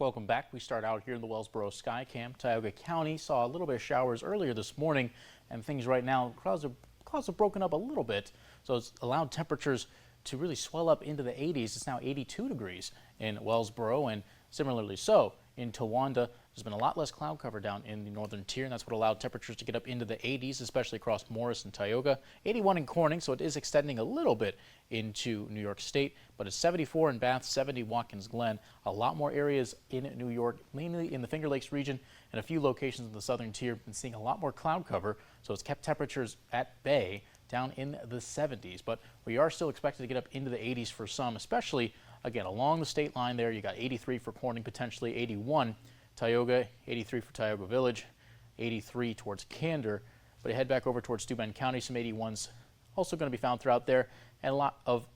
Welcome back. We start out here in the Wellsboro Skycam. Tioga County saw a little bit of showers earlier this morning, and things right now, clouds have broken up a little bit, so it's allowed temperatures to really swell up into the 80s. It's now 82 degrees in Wellsboro, and similarly so in Towanda. There's been a lot less cloud cover down in the northern tier, and that's what allowed temperatures to get up into the 80s, especially across Morris and Tioga. 81 in Corning, so it is extending a little bit into New York State, but it's 74 in Bath, 70 Watkins Glen. A lot more areas in New York, mainly in the Finger Lakes region and a few locations in the southern tier, been seeing a lot more cloud cover, so it's kept temperatures at bay down in the 70s. But we are still expected to get up into the 80s for some, especially, again, along the state line there. You got 83 for Corning, potentially 81. Tioga, 83 for Tioga Village, 83 towards Candor. But you head back over towards Steuben County, some 81s also going to be found throughout there, and a lot of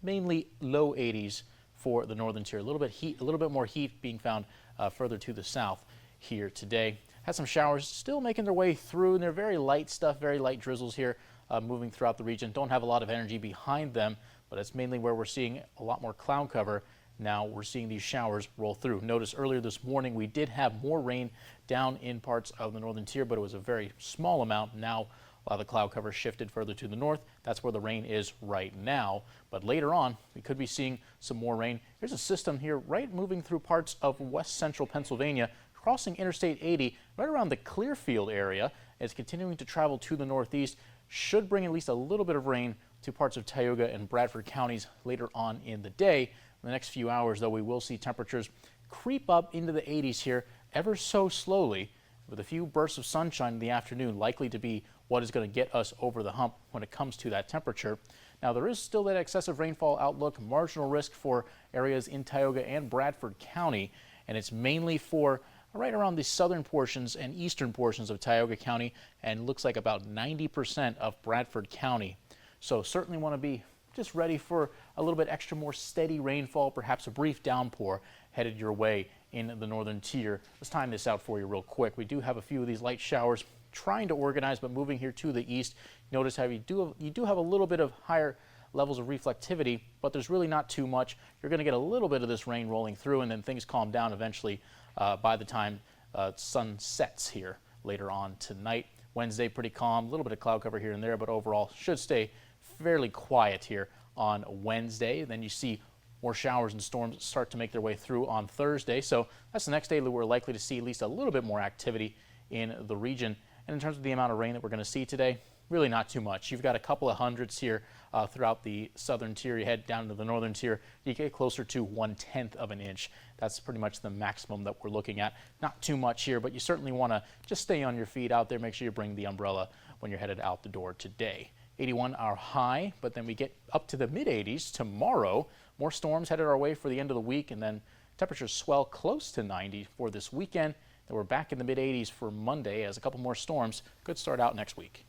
mainly low 80s for the northern tier. A little bit more heat being found further to the south here today. Had some showers still making their way through, and they're very light stuff, very light drizzles here moving throughout the region. Don't have a lot of energy behind them, but it's mainly where we're seeing a lot more cloud cover. Now we're seeing these showers roll through. Notice earlier this morning we did have more rain down in parts of the northern tier, but it was a very small amount. Now a lot of the cloud cover shifted further to the north. That's where the rain is right now. But later on, we could be seeing some more rain. Here's a system here right moving through parts of west central Pennsylvania, crossing Interstate 80 right around the Clearfield area. It's continuing to travel to the northeast. Should bring at least a little bit of rain to parts of Tioga and Bradford counties later on in the day. In the next few hours, though, we will see temperatures creep up into the 80s here ever so slowly, with a few bursts of sunshine in the afternoon likely to be what is going to get us over the hump when it comes to that temperature. Now, there is still that excessive rainfall outlook, marginal risk for areas in Tioga and Bradford County, and it's mainly for right around the southern portions and eastern portions of Tioga County, and looks like about 90% of Bradford County. So certainly want to be just ready for a little bit extra more steady rainfall, perhaps a brief downpour headed your way in the northern tier. Let's time this out for you real quick. We do have a few of these light showers trying to organize, but moving here to the east. Notice how you do have a little bit of higher levels of reflectivity, but there's really not too much. You're going to get a little bit of this rain rolling through, and then things calm down eventually by the time sun sets here later on tonight. Wednesday, pretty calm, a little bit of cloud cover here and there, but overall should stay fairly quiet here on Wednesday. Then you see more showers and storms start to make their way through on Thursday. So that's the next day that we're likely to see at least a little bit more activity in the region. And in terms of the amount of rain that we're going to see today, really not too much. You've got a couple of hundreds here throughout the southern tier. You head down to the northern tier, you get closer to 1/10 of an inch. That's pretty much the maximum that we're looking at. Not too much here, but you certainly want to just stay on your feet out there. Make sure you bring the umbrella when you're headed out the door today. 81 our high, but then we get up to the mid-80s tomorrow. More storms headed our way for the end of the week, and then temperatures swell close to 90 for this weekend. Then we're back in the mid-80s for Monday as a couple more storms could start out next week.